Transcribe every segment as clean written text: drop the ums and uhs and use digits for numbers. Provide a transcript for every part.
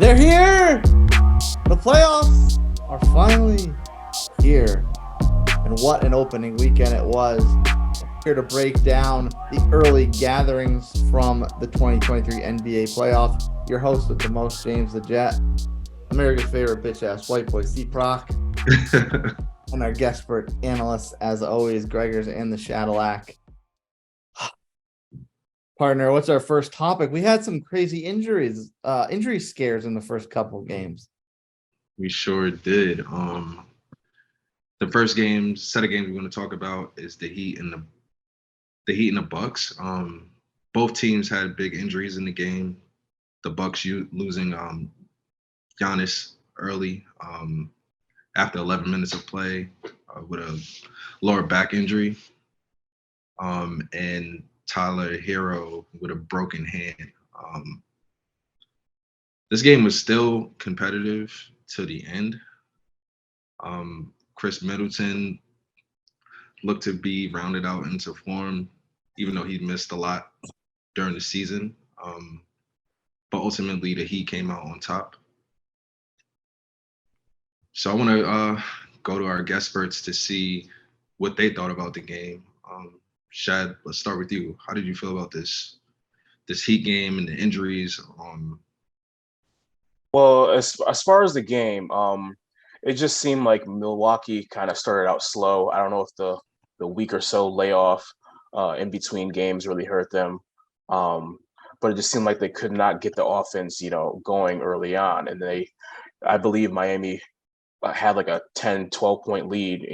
They're here! The playoffs are finally here. And what an opening weekend it was. Here to break down the early gatherings from the 2023 NBA playoff. Your host with the most, James the Jet. America's favorite bitch-ass white boy, CProc. And our guest expert analysts, as always, Greggers and the Shaddillac. Partner, what's our first topic? We had some crazy injury scares in the first couple of games. We sure did. The first set of games we're going to talk about is the Heat and the Bucks. Both teams had big injuries in the game. The Bucks losing Giannis early after 11 minutes of play with a lower back injury, and Tyler Hero with a broken hand. This game was still competitive to the end. Chris Middleton looked to be rounded out into form, even though he missed a lot during the season. But ultimately, the Heat came out on top. So I want to go to our guest experts to see what they thought about the game. Shad, let's start with you. How did you feel about this Heat game and the injuries? Well, as far as the game, it just seemed like Milwaukee kind of started out slow. I don't know if the week or so layoff in between games really hurt them, but it just seemed like they could not get the offense, going early on. And I believe Miami had like a 10, 12-point lead,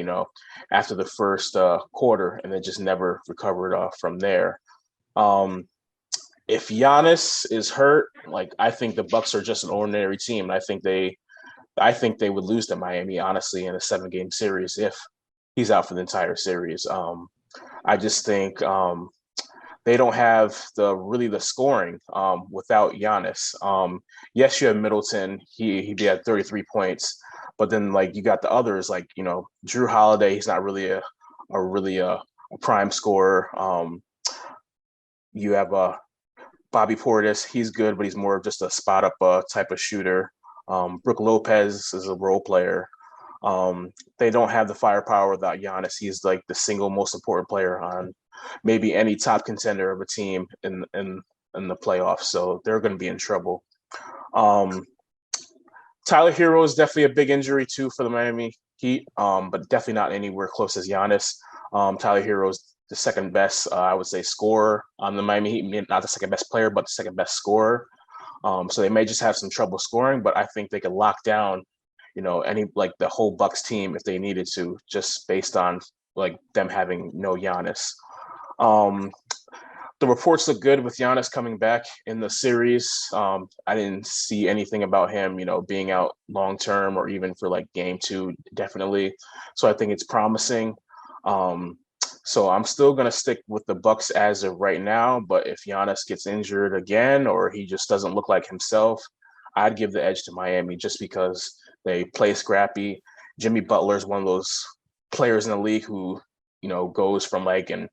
after the first quarter, and they just never recovered from there. If Giannis is hurt, I think the Bucks are just an ordinary team, and I think they would lose to Miami, honestly, in a 7-game series if he's out for the entire series. I just think they don't have the scoring without Giannis. Yes, you have Middleton. He had 33 points. But then, you got the others, Drew Holiday. He's not really a prime scorer. You have Bobby Portis. He's good, but he's more of just a spot up type of shooter. Brook Lopez is a role player. They don't have the firepower without Giannis. He's the single most important player on maybe any top contender of a team in the playoffs. So they're going to be in trouble. Tyler Hero is definitely a big injury too for the Miami Heat, but definitely not anywhere close as Giannis. Tyler Hero is the second best, I would say, scorer on the Miami Heat. Not the second best player, but the second best scorer. So they may just have some trouble scoring, but I think they could lock down, the whole Bucks team if they needed to, just based on them having no Giannis. The reports look good with Giannis coming back in the series. I didn't see anything about him, being out long term or even for game 2, definitely. So I think it's promising. So I'm still going to stick with the Bucks as of right now. But if Giannis gets injured again or he just doesn't look like himself, I'd give the edge to Miami just because they play scrappy. Jimmy Butler is one of those players in the league who, goes from an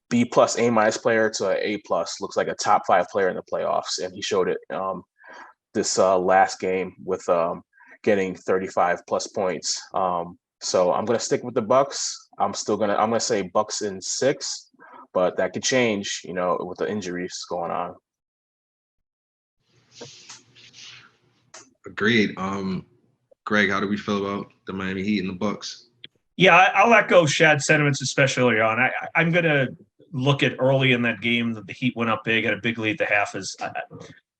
B+ A- player to an A+, looks like a top 5 player in the playoffs. And he showed it this last game with getting 35+ points. So I'm going to stick with the Bucks. I'm going to say Bucks in 6, but that could change, with the injuries going on. Agreed. Greg, how do we feel about the Miami Heat and the Bucks? Yeah, I'll echo Shad's sentiments, especially early on. I'm going to look at early in that game that the Heat went up big, had a big lead at the half. I'm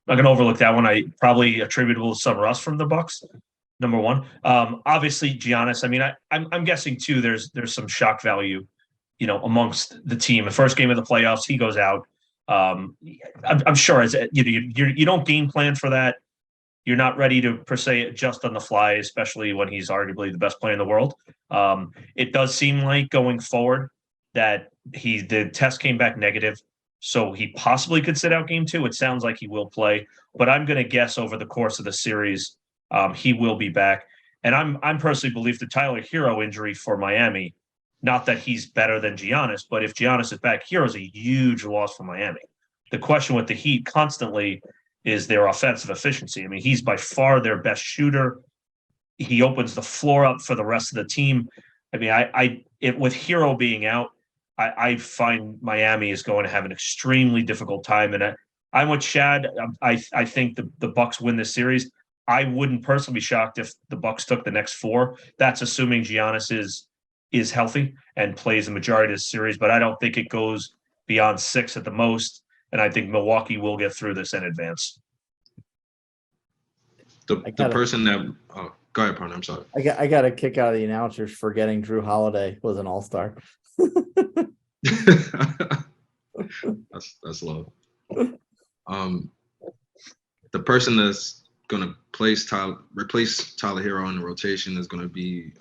not going to overlook that one. I probably attributable to some rust from the Bucks. Number one, obviously Giannis. I mean, I'm guessing too. There's some shock value, amongst the team. The first game of the playoffs, he goes out. I'm sure as you don't game plan for that. You're not ready to per se adjust on the fly, especially when he's arguably the best player in the world. It does seem like going forward that the test came back negative, so he possibly could sit out game 2. It sounds like he will play, but I'm going to guess over the course of the series, he will be back. And I'm personally believe the Tyler Hero injury for Miami, not that he's better than Giannis, but if Giannis is back, Hero's a huge loss for Miami. The question with the Heat constantly is their offensive efficiency. I mean, he's by far their best shooter. He opens the floor up for the rest of the team. I mean, with Hero being out, I find Miami is going to have an extremely difficult time. And I'm with Shad. I think the Bucks win this series. I wouldn't personally be shocked if the Bucks took the next 4. That's assuming Giannis is healthy and plays the majority of the series, but I don't think it goes beyond 6 at the most. And I think Milwaukee will get through this in advance. The person that go ahead, partner. I'm sorry. I got a kick out of the announcers forgetting Drew Holiday was an all-star. That's low. The person that's gonna replace Tyler Hero in the rotation is gonna be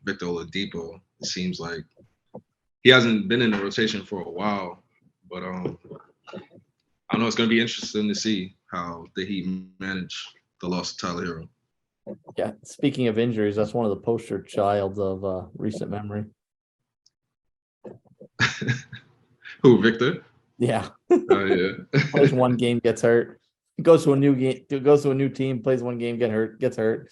Victor Oladipo. It seems like he hasn't been in the rotation for a while, but I know it's gonna be interesting to see how the Heat manage the loss of Tyler Hero. Yeah, speaking of injuries, that's one of the poster childs of recent memory. Who, Victor? Yeah. Oh yeah. Plays one game, gets hurt. Goes to a new game, goes to a new team, plays one game, gets hurt.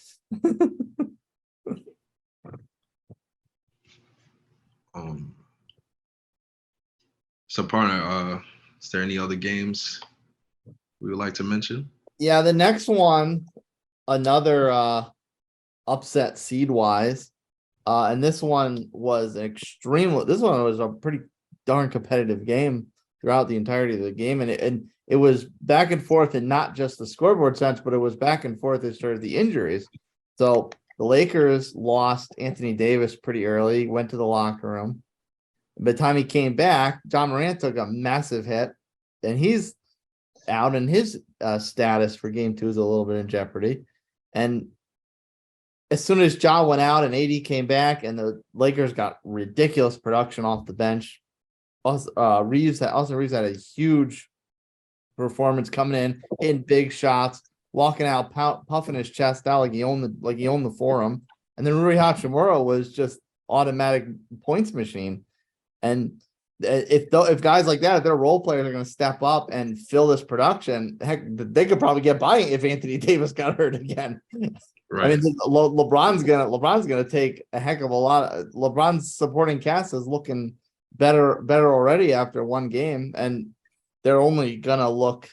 So partner, is there any other games we would like to mention? Yeah, the next one, another upset seed wise. And this one was a pretty darn competitive game throughout the entirety of the game. And it was back and forth, and not just the scoreboard sense, but it was back and forth as far as the injuries. So the Lakers lost Anthony Davis pretty early, went to the locker room. By the time he came back, John Morant took a massive hit, and he's out, and his status for game 2 is a little bit in jeopardy. And as soon as Ja went out and AD came back, and the Lakers got ridiculous production off the bench, Austin Reeves had a huge performance coming in big shots, walking out, puffing his chest out like he owned the forum. And then Rui Hachimura was just automatic points machine. And if guys like that, if their role players are going to step up and fill this production, heck, they could probably get by if Anthony Davis got hurt again. Right. I mean, LeBron's gonna take a heck of a lot. LeBron's supporting cast is looking better already after one game, and they're only gonna look.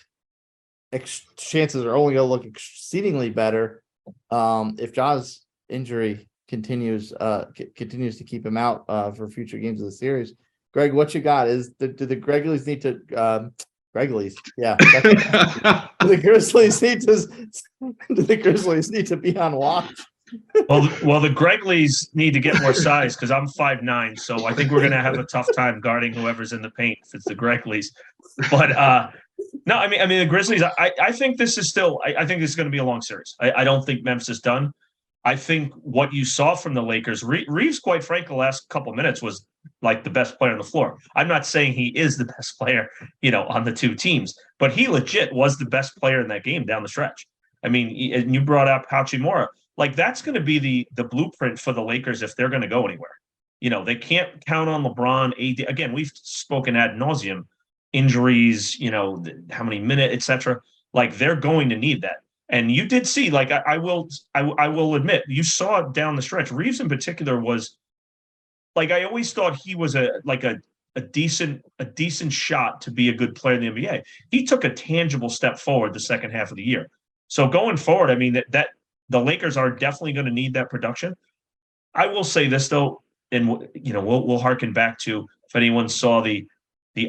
Chances are only gonna look exceedingly better if Ja's injury continues to keep him out for future games of the series. Greg, what you got? Do the Grizzlies need to yeah. Do the Grizzlies need to be on watch? Well, the Grizzlies need to get more size because I'm 5'9", so I think we're going to have a tough time guarding whoever's in the paint if it's the Grizzlies. But no, I mean the Grizzlies. I think this is still. I think this is going to be a long series. I don't think Memphis is done. I think what you saw from the Lakers, Reeves, quite frankly, the last couple of minutes was like the best player on the floor. I'm not saying he is the best player, on the two teams, but he legit was the best player in that game down the stretch. I mean, and you brought up Hachimura. Like, that's going to be the blueprint for the Lakers if they're going to go anywhere. They can't count on LeBron, AD. Again, we've spoken ad nauseum, injuries, how many minutes, etc. Like, they're going to need that. And you did see, like, I will admit, you saw it down the stretch. Reeves in particular was, like, I always thought he was a decent shot to be a good player in the NBA. He took a tangible step forward the second half of the year. So going forward, I mean, that the Lakers are definitely going to need that production. I will say this though, and we'll harken back to if anyone saw the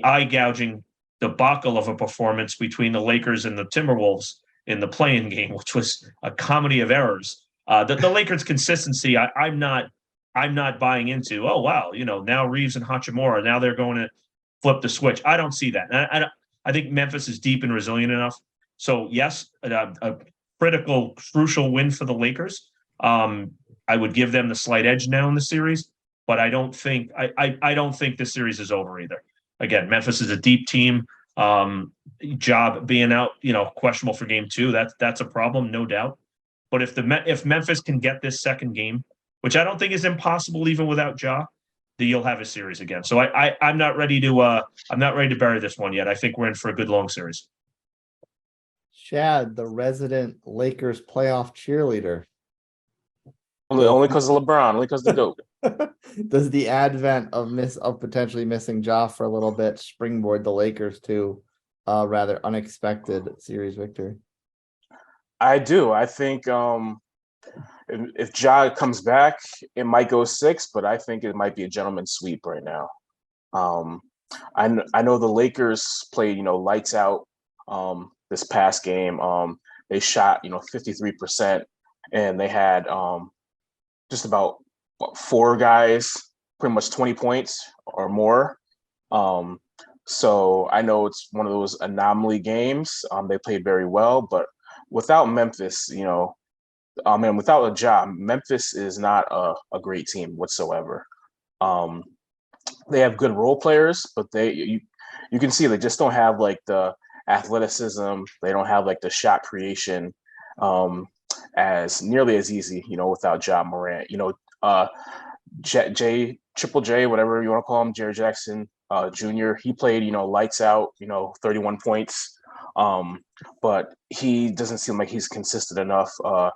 eye gouging debacle of a performance between the Lakers and the Timberwolves in the play-in game, which was a comedy of errors. The Lakers' consistency, I'm not buying into. Oh wow, now Reeves and Hachimura, now they're going to flip the switch. I don't see that. I think Memphis is deep and resilient enough. So yes, a crucial win for the Lakers. I would give them the slight edge now in the series, but I don't think this series is over either. Again, Memphis is a deep team. Job being out, questionable for game 2. That's a problem, no doubt. But if Memphis can get this second game, which I don't think is impossible even without Ja, then you'll have a series again. So I'm not ready to bury this one yet. I think we're in for a good long series. Shad, the resident Lakers playoff cheerleader. Only because of LeBron, only because of the GOAT. Does the advent of potentially missing Ja for a little bit springboard the Lakers to rather unexpected series victory? I do. I think if Ja comes back, it might go 6, but I think it might be a gentleman's sweep right now. I know the Lakers played, lights out this past game. They shot, 53%, and they had just about 4 guys, pretty much 20 points or more. So I know it's one of those anomaly games. They played very well, but without Memphis, without a job, Memphis is not a great team whatsoever. They have good role players, but you can see they just don't have like the athleticism. They don't have like the shot creation as nearly as easy, without Ja Morant. Triple J, whatever you want to call him, Jared Jackson Jr. He played, lights out, 31 points. But he doesn't seem like he's consistent enough, to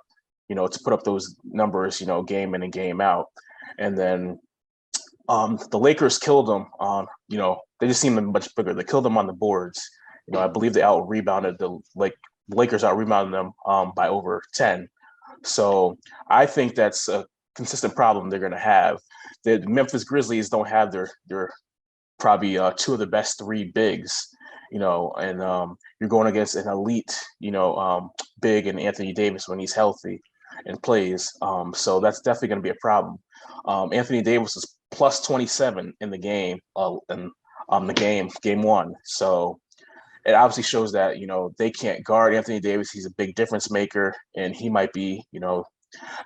put up those numbers, game in and game out. And then the Lakers killed them on, they just seem much bigger. They killed them on the boards. I believe they out-rebounded the Lakers out-rebounded them by over 10. So I think that's a consistent problem they're going to have. The Memphis Grizzlies don't have their probably 2 of the best 3 bigs, and you're going against an elite, big and Anthony Davis when he's healthy and plays. So that's definitely going to be a problem. Anthony Davis is plus 27 in the game, game 1. So it obviously shows that, they can't guard Anthony Davis. He's a big difference maker, and he might be,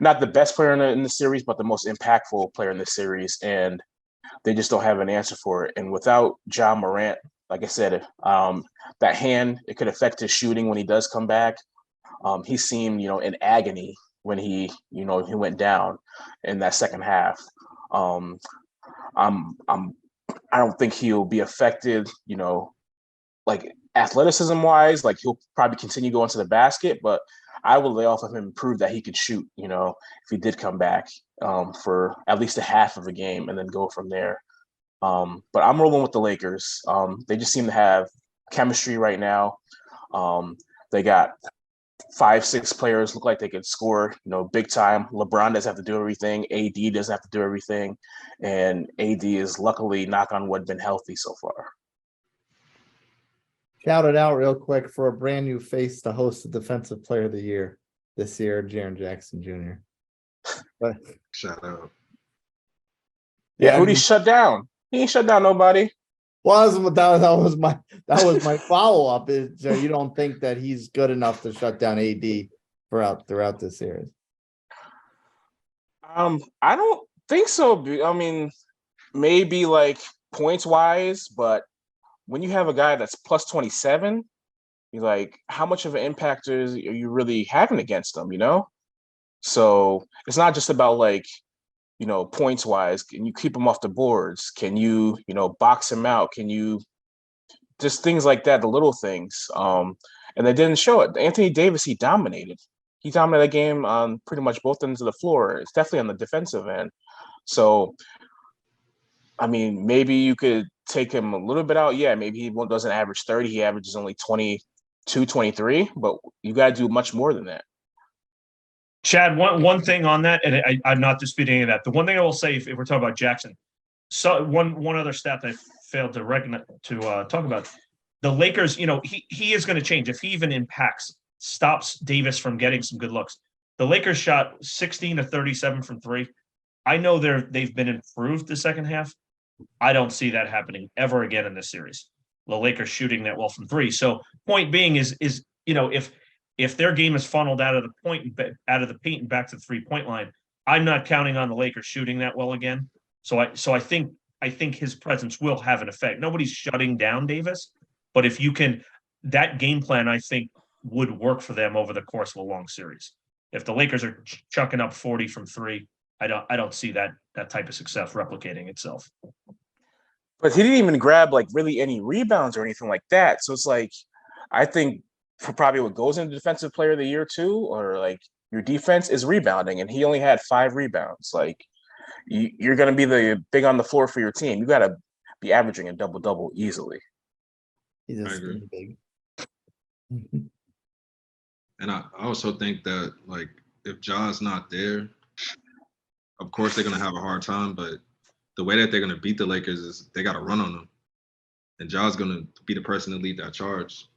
not the best player in the series, but the most impactful player in the series. And they just don't have an answer for it. And without Ja Morant, like I said, that hand, it could affect his shooting when he does come back. He seemed, in agony when he went down in that second half. I don't think he'll be affected, like athleticism wise, like he'll probably continue going to the basket, but I would lay off of him and prove that he could shoot, if he did come back for at least a half of a game and then go from there. But I'm rolling with the Lakers. They just seem to have chemistry right now. They got 5-6 players look like they could score, big time. LeBron doesn't have to do everything. AD doesn't have to do everything. And AD is luckily, knock on wood, been healthy so far. Shout it out real quick for a brand new face to host the Defensive Player of the Year this year, Jaren Jackson Jr. But Shout out. Yeah, who'd he shut down? He ain't shut down nobody. Well, that was my follow up. Is you don't think that he's good enough to shut down AD throughout this series? I don't think so. I mean, maybe like points wise, but when you have a guy that's plus 27, you're like, how much of an impact are you really having against them? So it's not just about like, points wise. Can you keep him off the boards? Can you, box him out? Can you just things like that, the little things. And they didn't show it. Anthony Davis, he dominated. He dominated the game on pretty much both ends of the floor. It's definitely on the defensive end. So, I mean, maybe you could take him a little bit out. Yeah, maybe he doesn't average 30. He averages only 22, 23. But you got to do much more than that. Chad, one thing on that, and I'm not disputing any of that. The one thing I will say, if we're talking about Jackson, so one other stat that I failed to recognize to talk about, the Lakers. He is going to change if he even impacts, stops Davis from getting some good looks. The Lakers shot 16 to 37 from 3. I know they've been improved the second half. I don't see that happening ever again in this series. The Lakers shooting that well from 3. So point being is if their game is funneled out of the paint and back to the 3-point line, I'm not counting on the Lakers shooting that well again. So I think his presence will have an effect. Nobody's shutting down Davis, but if you can, that game plan I think would work for them over the course of a long series. If the Lakers are chucking up 40 from 3, I don't see that type of success replicating itself. But he didn't even grab like really any rebounds or anything like that. So it's like, I think for probably what goes into Defensive Player of the Year too, or like your defense is rebounding, and he only had 5 rebounds. Like you're going to be the big on the floor for your team. You got to be averaging a double easily. He's a I agree. skinny big. And I also think that, like, if Ja's not there, of course they're gonna have a hard time. But the way that they're gonna beat the Lakers is they got to run on them, and Ja's gonna be the person to lead that charge.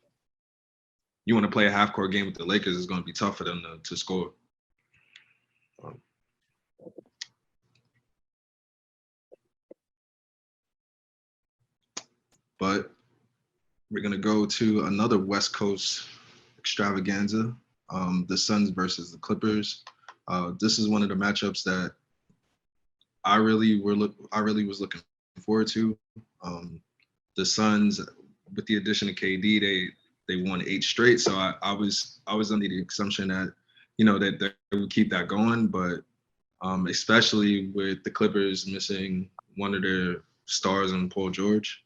You want to play a half-court game with the Lakers, it's gonna be tough for them to score. But we're gonna go to another West Coast extravaganza. The Suns versus the Clippers. This is one of the matchups that I really was looking forward to. The Suns, with the addition of KD, they won 8 straight. So I was under the assumption that, you know, that they would keep that going. But especially with the Clippers missing one of their stars in Paul George,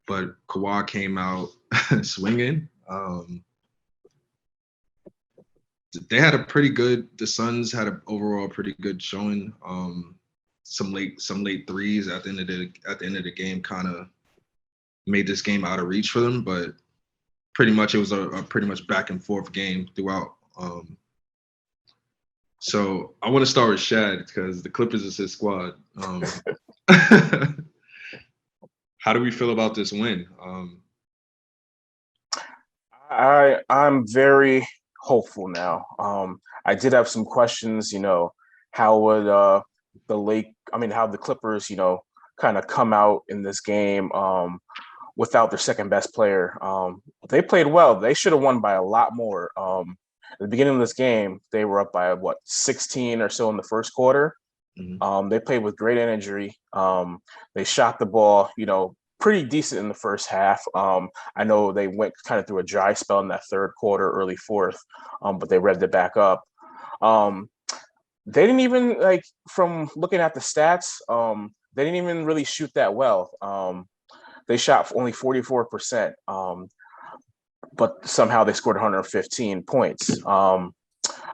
but Kawhi came out swinging. The Suns had an overall pretty good showing. Some late threes at the end of the game kind of made this game out of reach for them, but pretty much it was a pretty much back and forth game throughout. So I want to start with Shad because the Clippers is his squad. How do we feel about this win? I'm very hopeful now. I did have some questions, you know, how would how the Clippers, you know, kind of come out in this game without their second best player. They played well. They should have won by a lot more. At the beginning of this game, they were up by 16 or so in the first quarter. Mm-hmm. They played with great energy. They shot the ball, you know, pretty decent in the first half. I know they went kind of through a dry spell in that third quarter, early fourth, but they revved it back up. They didn't even, like, from looking at the stats, they didn't even really shoot that well. They shot only 44%, but somehow they scored 115 points.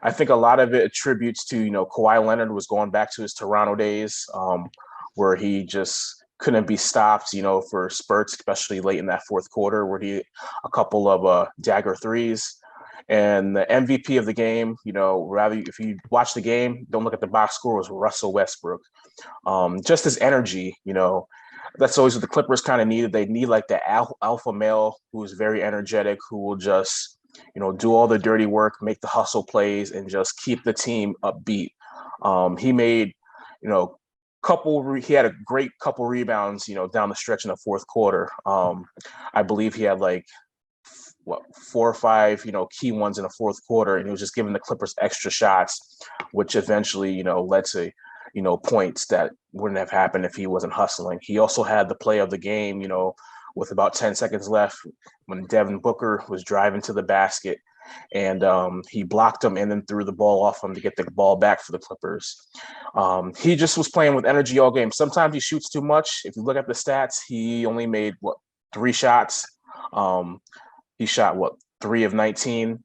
I think a lot of it attributes to, you know, Kawhi Leonard was going back to his Toronto days, where he just couldn't be stopped, you know, for spurts, especially late in that fourth quarter, where he a couple of dagger threes. And the MVP of the game, you know, rather if you watch the game, don't look at the box score, was Russell Westbrook. Just his energy, you know, that's always what the Clippers kind of needed. They need like the alpha male who's very energetic, who will just, you know, do all the dirty work, make the hustle plays, and just keep the team upbeat. He made, you know, he had a great couple rebounds, you know, down the stretch in the fourth quarter. I believe he had like 4 or 5, you know, key ones in the fourth quarter, and he was just giving the Clippers extra shots, which eventually, you know, led to, you know, points that wouldn't have happened if he wasn't hustling. He also had the play of the game, you know, with about 10 seconds left when Devin Booker was driving to the basket, and he blocked him and then threw the ball off him to get the ball back for the Clippers. He just was playing with energy all game. Sometimes he shoots too much. If you look at the stats, he only made 3 shots. He shot 3 of 19.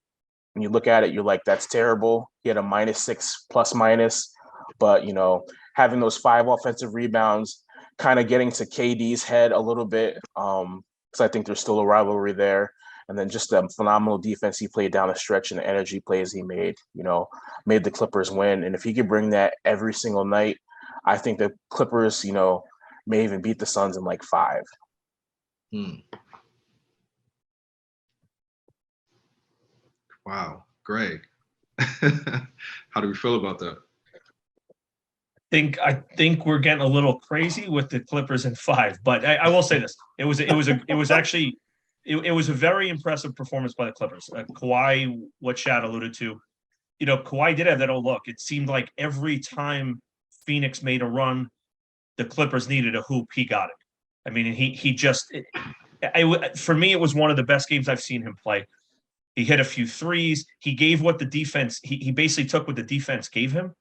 When you look at it, you're like, that's terrible. He had a -6 plus minus, but, you know, having those 5 offensive rebounds, kind of getting to KD's head a little bit, because I think there's still a rivalry there. And then just the phenomenal defense he played down the stretch and the energy plays he made, you know, made the Clippers win. And if he could bring that every single night, I think the Clippers, you know, may even beat the Suns in like 5. Wow, Greg. How do we feel about that? I think we're getting a little crazy with the Clippers in 5, but I will say this: it was a very impressive performance by the Clippers. Kawhi, what Shad alluded to, you know, Kawhi did have that old look. It seemed like every time Phoenix made a run, the Clippers needed a hoop, he got it. I mean, for me, it was one of the best games I've seen him play. He hit a few threes. He gave what the defense, he basically took what the defense gave him,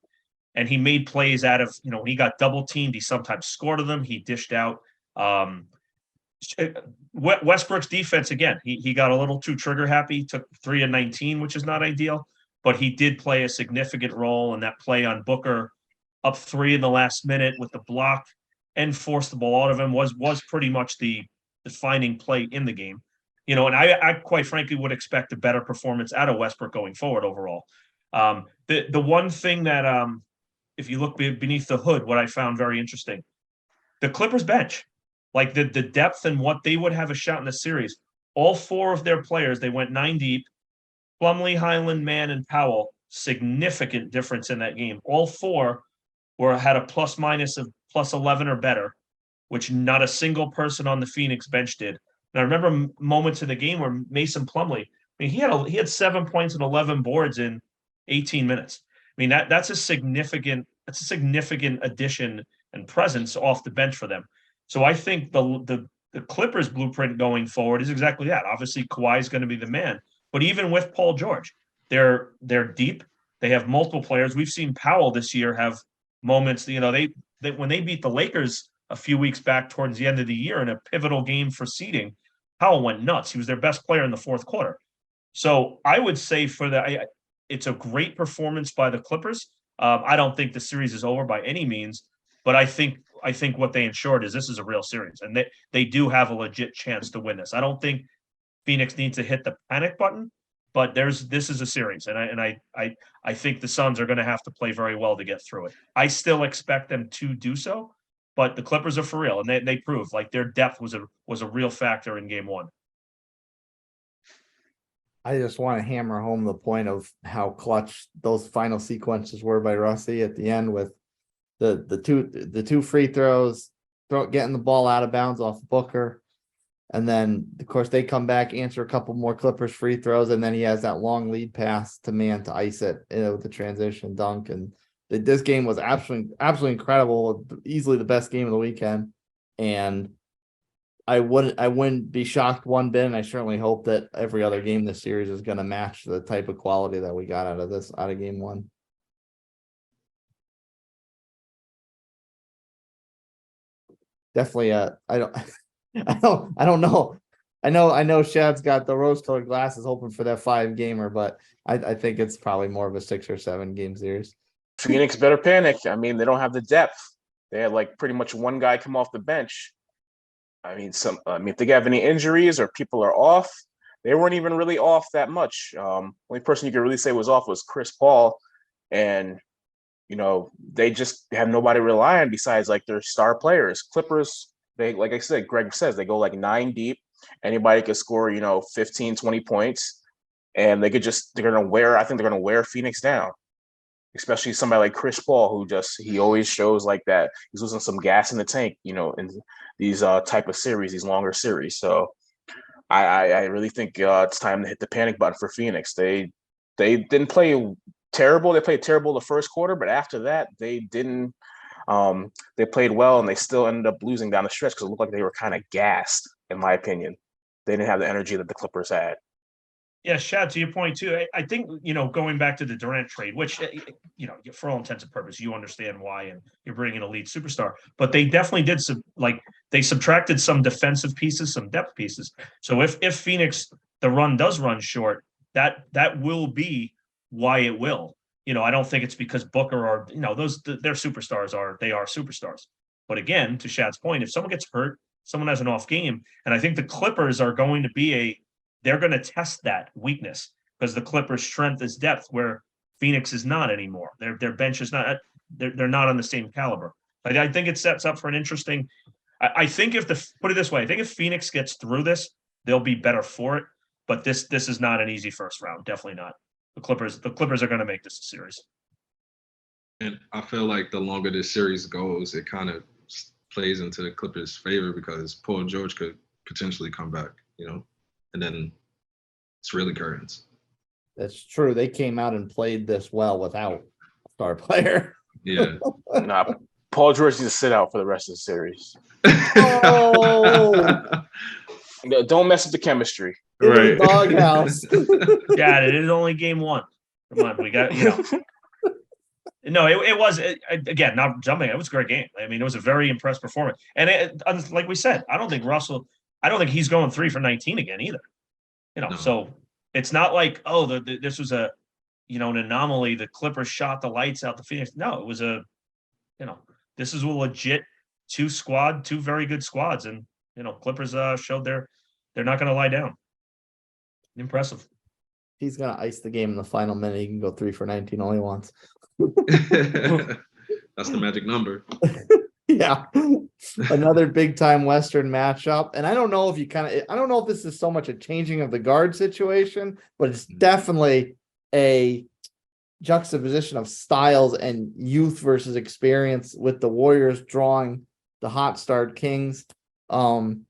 and he made plays out of, you know, when he got double teamed, he sometimes scored to them. He dished out. Westbrook's defense, again, he got a little too trigger happy, took 3 of 19, which is not ideal, but he did play a significant role in that play on Booker up 3 in the last minute with the block and forced the ball out of him was pretty much the defining play in the game. And I quite frankly would expect a better performance out of Westbrook going forward overall. The one thing that if you look beneath the hood, what I found very interesting, the Clippers bench, like the depth and what they would have a shot in the series. All 4 of their players, they went 9 deep. Plumlee, Highland, Mann, and Powell, significant difference in that game. All 4 had a plus minus of plus 11 or better, which not a single person on the Phoenix bench did. And I remember moments in the game where Mason Plumlee, he had 7 points and 11 boards in 18 minutes. That's a significant addition and presence off the bench for them. So I think the Clippers blueprint going forward is exactly that. Obviously, Kawhi is going to be the man, but even with Paul George, they're deep. They have multiple players. We've seen Powell this year have moments. They when they beat the Lakers a few weeks back towards the end of the year in a pivotal game for seeding, Powell went nuts. He was their best player in the fourth quarter. So I would say it's a great performance by the Clippers. I don't think the series is over by any means, but I think what they ensured is this is a real series, and they do have a legit chance to win this. I don't think Phoenix needs to hit the panic button, but this is a series, and I think the Suns are going to have to play very well to get through it. I still expect them to do so, but the Clippers are for real, and they proved like their depth was a real factor in Game 1. I just want to hammer home the point of how clutch those final sequences were by Rusty at the end with the two free throws, getting the ball out of bounds off Booker. And then, of course, they come back, answer a couple more Clippers free throws, and then he has that long lead pass to Mann to ice it with the transition dunk. And this game was absolutely incredible, easily the best game of the weekend. And I wouldn't be shocked one bit, and I certainly hope that every other game this series is going to match the type of quality that we got out of Game 1. Definitely, I don't know. I know Shad's got the rose-colored glasses hoping for that 5-gamer, but I think it's probably more of a 6 or 7 game series. Phoenix better panic. They don't have the depth. They had like pretty much one guy come off the bench. If they have any injuries or people are off, they weren't even really off that much. Only person you could really say was off was Chris Paul, and they just have nobody to rely on besides like their star players. Clippers, they, like I said, Greg says, they go like 9 deep. Anybody could score, 15, 20 points, and they're going to wear Phoenix down, especially somebody like Chris Paul, who he always shows like that. He's losing some gas in the tank, in these type of series, these longer series. So I really think it's time to hit the panic button for Phoenix. They didn't play terrible. They played terrible the first quarter, but after that, they didn't. They played well, and they still ended up losing down the stretch because it looked like they were kind of gassed, in my opinion. They didn't have the energy that the Clippers had. Yeah, Shad, to your point too, I think, going back to the Durant trade, which, for all intents and purposes, you understand why, and you're bringing a lead superstar, but they definitely did they subtracted some defensive pieces, some depth pieces. So if Phoenix, the run does run short, that will be why it will. I don't think it's because Booker or, their superstars are superstars. But again, to Shad's point, if someone gets hurt, someone has an off game, and I think the Clippers are going to be they're going to test that weakness because the Clippers' strength is depth, where Phoenix is not anymore. Their bench is not. They're not on the same caliber. I think it sets up for an interesting. I think put it this way, I think if Phoenix gets through this, they'll be better for it. But this is not an easy first round. Definitely not. The Clippers are going to make this a series. And I feel like the longer this series goes, it kind of plays into the Clippers' favor because Paul George could potentially come back, and then it's really curtains. That's true. They came out and played this well without a star player. Yeah. Nah, Paul George needs to sit out for the rest of the series. Oh, Don't mess with the chemistry. Right. Doghouse. Yeah, it is only Game 1. Come on, we got No, it was again, not jumping. It was a great game. It was a very impressive performance, and like we said, I don't think Russell. I don't think he's going 3 for 19 again either. No. So it's not like, this was an anomaly. The Clippers shot the lights out the Phoenix. No, it was this is a legit two very good squads. And, Clippers showed they're not going to lie down. Impressive. He's going to ice the game in the final minute. He can go 3 for 19 all he wants. That's the magic number. Yeah. Another big time Western matchup. And I don't know if I don't know if this is so much a changing of the guard situation, but it's definitely a juxtaposition of styles and youth versus experience, with the Warriors drawing the hot start Kings. And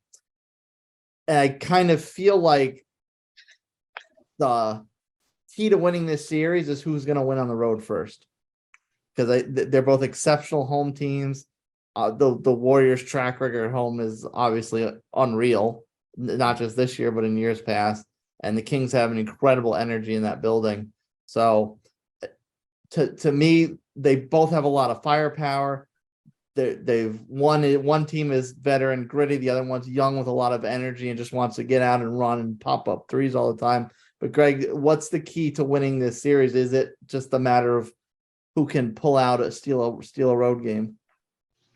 I kind of feel like the key to winning this series is who's going to win on the road first, because they're both exceptional home teams. The Warriors' track record at home is obviously unreal, not just this year, but in years past. And the Kings have an incredible energy in that building. So to me, they both have a lot of firepower. They've won. One team is veteran, gritty. The other one's young with a lot of energy and just wants to get out and run and pop up threes all the time. But Greg, what's the key to winning this series? Is it just a matter of who can pull out steal a road game?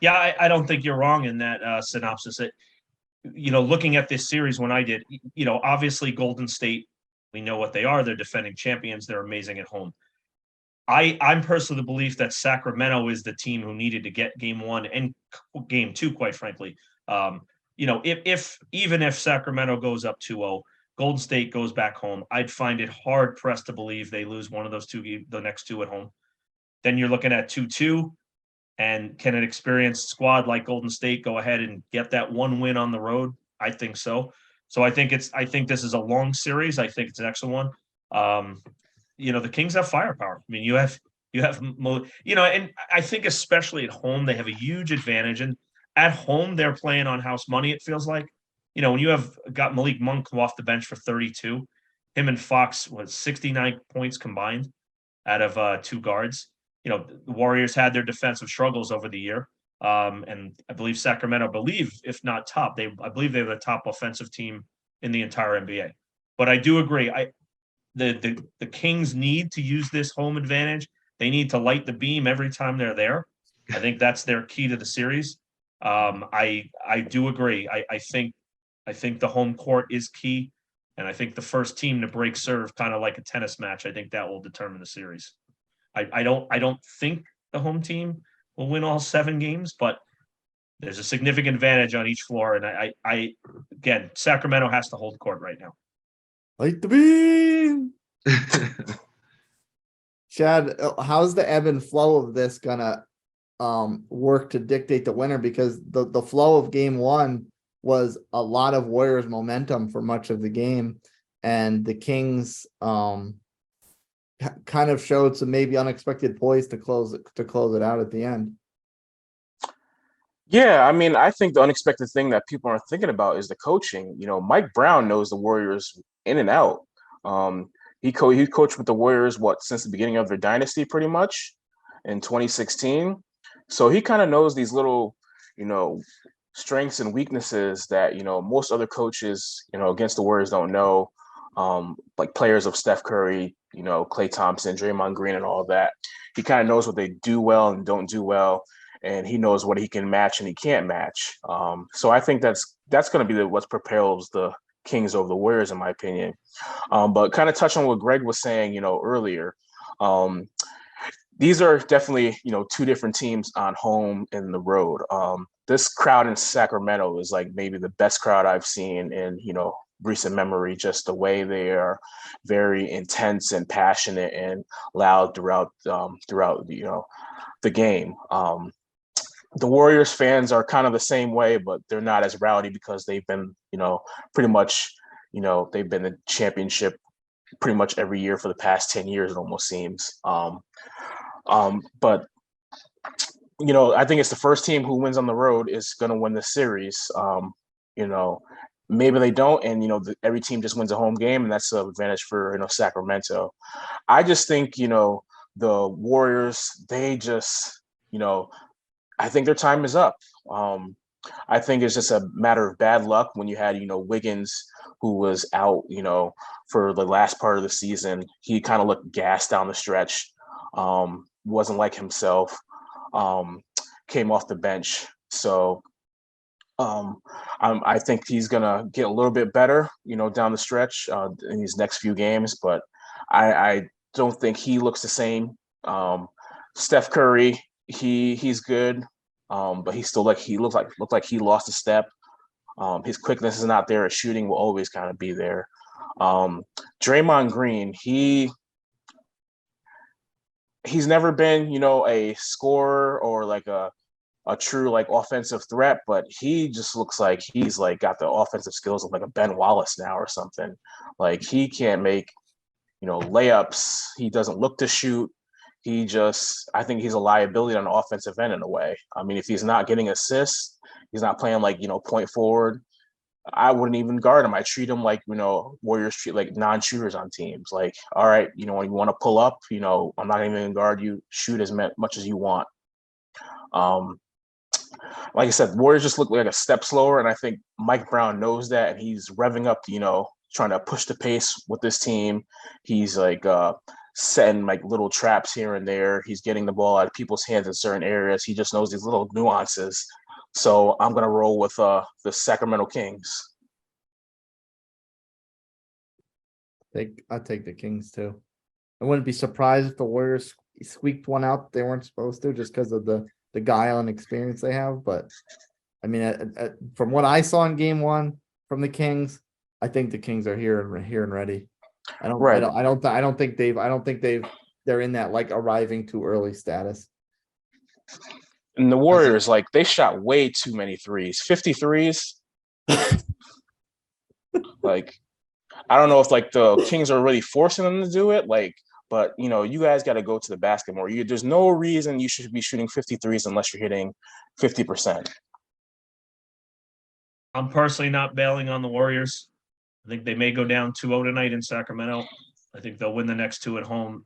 Yeah, I don't think you're wrong in that synopsis. Looking at this series when I did, obviously Golden State, we know what they are. They're defending champions. They're amazing at home. I'm personally the belief that Sacramento is the team who needed to get game 1 and game 2, quite frankly. If Sacramento goes up 2-0, Golden State goes back home, I'd find it hard pressed to believe they lose one of those the next 2 at home. Then you're looking at 2-2. And can an experienced squad like Golden State go ahead and get that one win on the road? I think so. So I think this is a long series. I think it's an excellent one. The Kings have firepower. I mean, you have, and I think especially at home, they have a huge advantage. And at home, they're playing on house money, it feels like. When you have got Malik Monk come off the bench for 32, him and Fox was 69 points combined out of 2 guards. The Warriors had their defensive struggles over the year. And I believe Sacramento, if not top, I believe they were the top offensive team in the entire NBA. But I do agree. The Kings need to use this home advantage. They need to light the beam every time they're there. I think that's their key to the series. I do agree. I think the home court is key. And I think the first team to break serve, kind of like a tennis match, I think that will determine the series. I don't think the home team will win all 7 games, but there's a significant advantage on each floor. And again, Sacramento has to hold court right now. Light the beam. Chad, how's the ebb and flow of this gonna work to dictate the winner? Because the flow of game 1 was a lot of Warriors momentum for much of the game, and the Kings kind of showed some maybe unexpected poise to close it out at the end. Yeah, I mean, I think the unexpected thing that people aren't thinking about is the coaching. Mike Brown knows the Warriors in and out. He coached with the Warriors since the beginning of their dynasty, pretty much in 2016. So he kind of knows these little, strengths and weaknesses that most other coaches, against the Warriors don't know. Like players of Steph Curry, Klay Thompson, Draymond Green, and all that. He kind of knows what they do well and don't do well, and he knows what he can match and he can't match. So I think that's going to be what propels the Kings over the Warriors, in my opinion. But kind of touch on what Greg was saying, earlier. These are definitely, 2 different teams on home and the road. This crowd in Sacramento is like maybe the best crowd I've seen in, recent memory. Just the way they are very intense and passionate and loud throughout the game. The Warriors fans are kind of the same way, but they're not as rowdy because they've been, pretty much, they've been the championship pretty much every year for the past 10 years, it almost seems. But I think it's the first team who wins on the road is going to win the series. Maybe they don't, and every team just wins a home game, and that's an advantage for Sacramento. I just think the Warriors, they just I think their time is up. I think it's just a matter of bad luck when you had, Wiggins, who was out, for the last part of the season. He kind of looked gassed down the stretch, wasn't like himself, came off the bench. So I think he's going to get a little bit better, down the stretch in these next few games, but I don't think he looks the same. Steph Curry, he's good. But he still looked like he lost a step. His quickness is not there. His shooting will always kind of be there. Draymond Green, he's never been, a scorer or like a true like offensive threat, but he just looks like he's like got the offensive skills of like a Ben Wallace now or something. Like he can't make, layups. He doesn't look to shoot. I think he's a liability on the offensive end in a way. I mean, if he's not getting assists, he's not playing like, point forward, I wouldn't even guard him. I treat him like, Warriors treat like non-shooters on teams. Like, all right, when you want to pull up, I'm not even going to guard you, shoot as much as you want. Like I said, Warriors just look like a step slower. And I think Mike Brown knows that. And he's revving up, trying to push the pace with this team. He's like, setting like little traps here and there. He's getting the ball out of people's hands in certain areas. He just knows these little nuances. So I'm gonna roll with the Sacramento Kings. I take the Kings too. I wouldn't be surprised if the Warriors squeaked one out they weren't supposed to, just because of the guile and experience they have. But I mean, from what I saw in Game 1 from the Kings, I think the Kings are here and ready. I don't think they're in that like arriving too early status. And the Warriors, like they shot way too many threes, 53s. Like, I don't know if like the Kings are really forcing them to do it. Like, but you guys got to go to the basket more. There's no reason you should be shooting 53s unless you're hitting 50%. I'm personally not bailing on the Warriors. I think they may go down 2-0 tonight in Sacramento. I think they'll win the next two at home.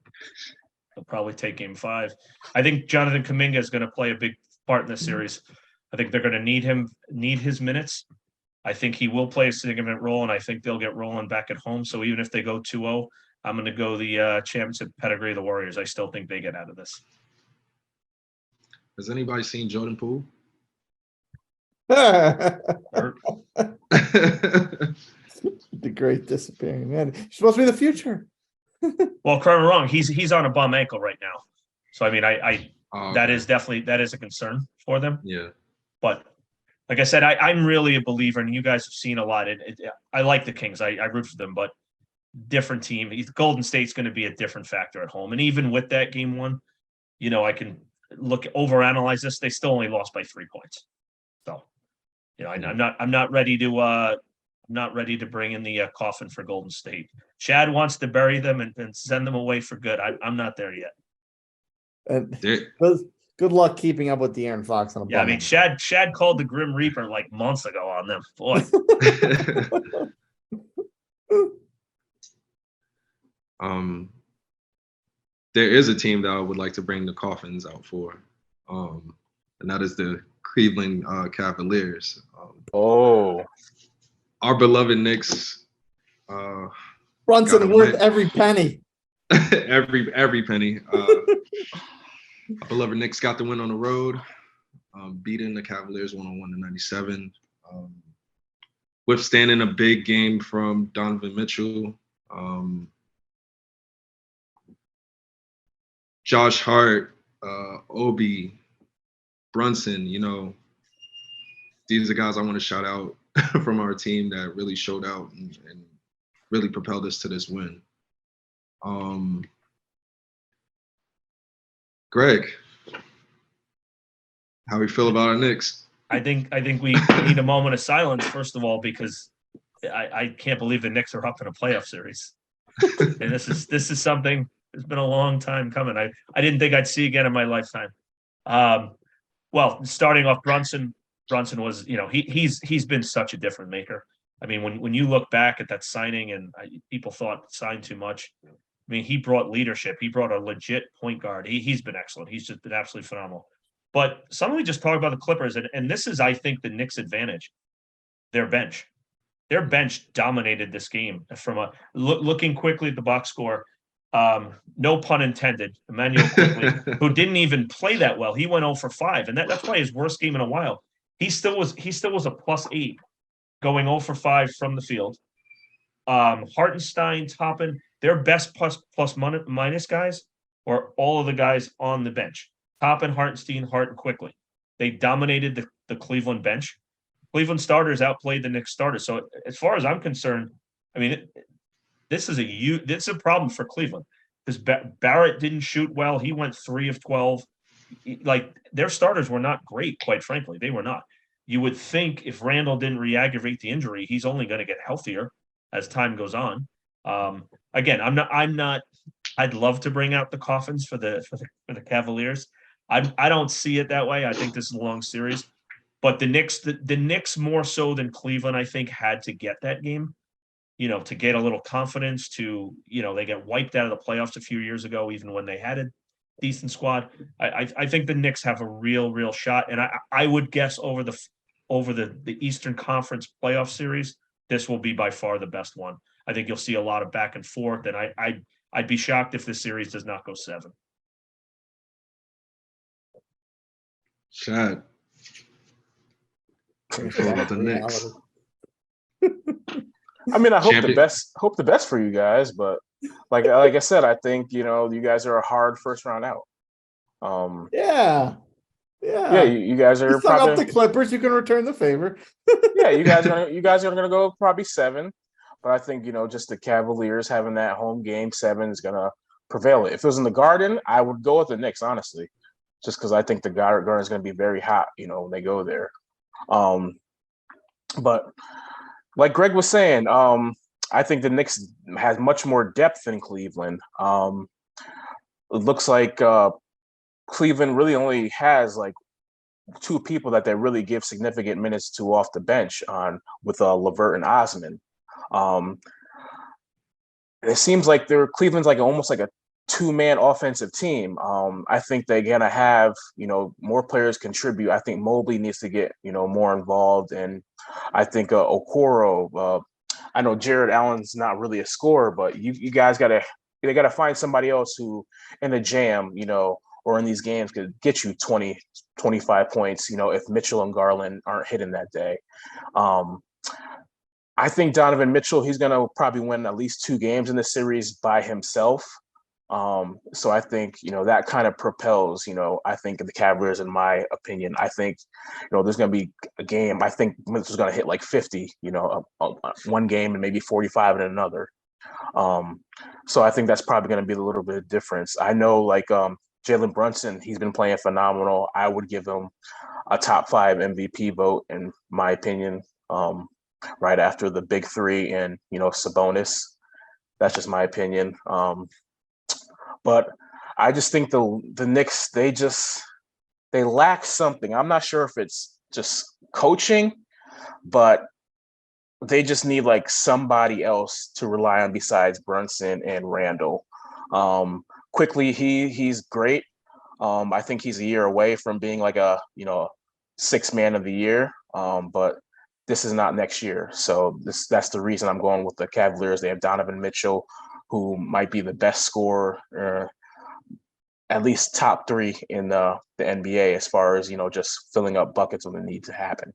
They'll probably take Game 5. I think Jonathan Kuminga is going to play a big part in this series. I think they're going to need his minutes. I think he will play a significant role, and I think they'll get rolling back at home. So even if they go 2-0, I'm going to go the championship pedigree of the Warriors. I still think they get out of this. Has anybody seen Jordan Poole? The great disappearing man. He's supposed to be the future. Well, correct me wrong. He's on a bum ankle right now. So I mean, that is a concern for them. Yeah. But like I said, I'm really a believer, and you guys have seen a lot. I like the Kings. I root for them, but different team. Golden State's going to be a different factor at home. And even with that Game 1, I can overanalyze this. They still only lost by 3 points. So, I'm not ready to bring in the coffin for Golden State. Chad wants to bury them and send them away for good. I'm not there yet. Good luck keeping up with De'Aaron Fox on a Yeah, I mean, Shad called the Grim Reaper like months ago on them. Boy. There is a team that I would like to bring the coffins out for, and that is the Cleveland Cavaliers. Our beloved Knicks. Brunson worth every penny. every penny. Our beloved Knicks got the win on the road, beating the Cavaliers 101-97. Withstanding a big game from Donovan Mitchell. Josh Hart, Obi, Brunson, these are guys I want to shout out from our team that really showed out and really propelled us to this win. Greg, how we feel about our Knicks? I think we need a moment of silence, first of all, because I can't believe the Knicks are up in a playoff series. And this is something that's been a long time coming. I didn't think I'd see again in my lifetime. Well, starting off, Brunson was, he's been such a difference maker. I mean, when you look back at that signing, and people thought signed too much. I mean, he brought leadership. He brought a legit point guard. He's been excellent. He's just been absolutely phenomenal. But somebody just talked about the Clippers, and this is, I think, the Knicks' advantage. Their bench. Their bench dominated this game from a looking quickly at the box score. No pun intended. Emmanuel quickly, who didn't even play that well. He went 0 for 5, and that's probably his worst game in a while. He still was a +8, going 0 for 5 from the field. Hartenstein, Toppin, their best plus minus guys were all of the guys on the bench. Toppin, Hartenstein, Hart, and Quickly. They dominated the Cleveland bench. Cleveland starters outplayed the Knicks starters. So as far as I'm concerned, I mean, this is a problem for Cleveland because Barrett didn't shoot well. He went 3 of 12. Like, their starters were not great, quite frankly. They were not. You would think if Randall didn't re-aggravate the injury, he's only going to get healthier as time goes on. Again, I'm not. I'd love to bring out the coffins for the Cavaliers. I don't see it that way. I think this is a long series. But the Knicks more so than Cleveland, I think, had to get that game, to get a little confidence they get wiped out of the playoffs a few years ago, even when they had a decent squad. I think the Knicks have a real shot. And I would guess over the Eastern Conference playoff series, this will be by far the best one. I think you'll see a lot of back and forth, and I'd be shocked if this series does not go 7. Shad. About the Knicks. I mean, I hope the best for you guys, but like I said, I think you guys are a hard first round out. Yeah. You guys are probably up the Clippers. You can return the favor. Yeah, you guys are gonna go probably 7, but I think just the Cavaliers having that home game 7 is gonna prevail. If it was in the Garden, I would go with the Knicks, honestly, just because I think the Garden is gonna be very hot. When they go there. But like Greg was saying, I think the Knicks has much more depth than Cleveland. It looks like Cleveland really only has like 2 people that they really give significant minutes to off the bench with LeVert and Osman. It seems like Cleveland's like almost like a 2-man offensive team. I think they're gonna have more players contribute. I think Mobley needs to get more involved, and I think Okoro. I know Jared Allen's not really a scorer, but you guys gotta find somebody else who in the jam or in these games could get you 20, 25 points. If Mitchell and Garland aren't hitting that day. I think Donovan Mitchell, he's gonna probably win at least 2 games in this series by himself. So I think, that kind of propels, I think the Cavaliers, in my opinion. I think, there's going to be a game. I think Mitchell's going to hit like 50, one game and maybe 45 in another. So I think that's probably going to be a little bit of difference. I know Jalen Brunson, he's been playing phenomenal. I would give him a top 5 MVP vote, in my opinion, right after the big 3 and, Sabonis. That's just my opinion. But I just think the Knicks, they lack something. I'm not sure if it's just coaching, but they just need like somebody else to rely on besides Brunson and Randall. Quickly, he's great. I think he's a year away from being like a 6th man of the year. But this is not next year. So that's the reason I'm going with the Cavaliers. They have Donovan Mitchell, who might be the best scorer, at least top 3 in the NBA as far as, just filling up buckets when they need to happen.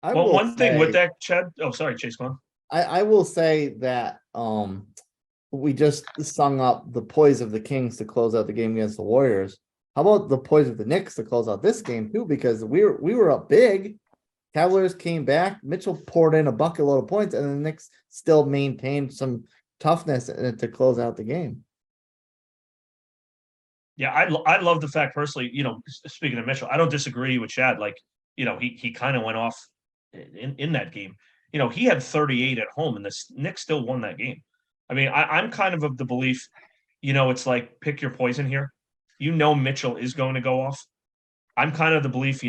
One thing with that, Chad. Oh, sorry, Chase, go on. I will say that we just sung up the poise of the Kings to close out the game against the Warriors. How about the poise of the Knicks to close out this game too? Because we were up big. Cavaliers came back. Mitchell poured in a bucket load of points, and the Knicks still maintained some toughness to close out the game. Yeah, I love the fact personally. Speaking of Mitchell, I don't disagree with Chad. He kind of went off in that game. He had 38 at home, and the Knicks still won that game. I mean, I'm kind of the belief. It's like pick your poison here. Mitchell is going to go off. I'm kind of the belief,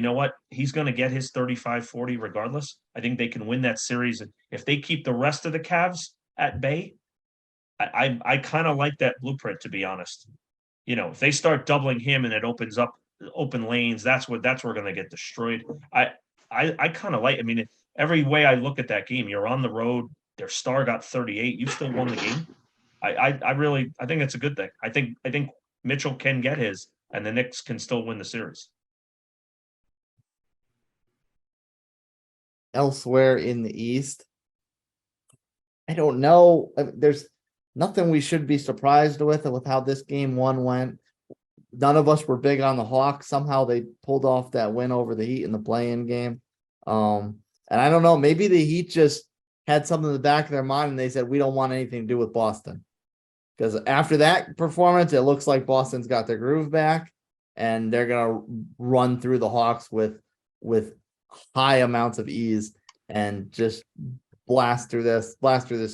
he's going to get his 35-40 regardless. I think they can win that series. If they keep the rest of the Cavs at bay, I kind of like that blueprint, to be honest. If they start doubling him and it opens up open lanes. That's where going to get destroyed. I kind of like. I mean, every way I look at that game, you're on the road. Their star got 38. You still won the game. I think it's a good thing. I think Mitchell can get his, and the Knicks can still win the series. Elsewhere in the East, I don't know. There's nothing we should be surprised with how this game one went. None of us were big on the Hawks. Somehow they pulled off that win over the Heat in the play-in game. And I don't know, maybe the Heat just had something in the back of their mind and they said, we don't want anything to do with Boston. Because after that performance, it looks like Boston's got their groove back and they're going to run through the Hawks with high amounts of ease and just blast through this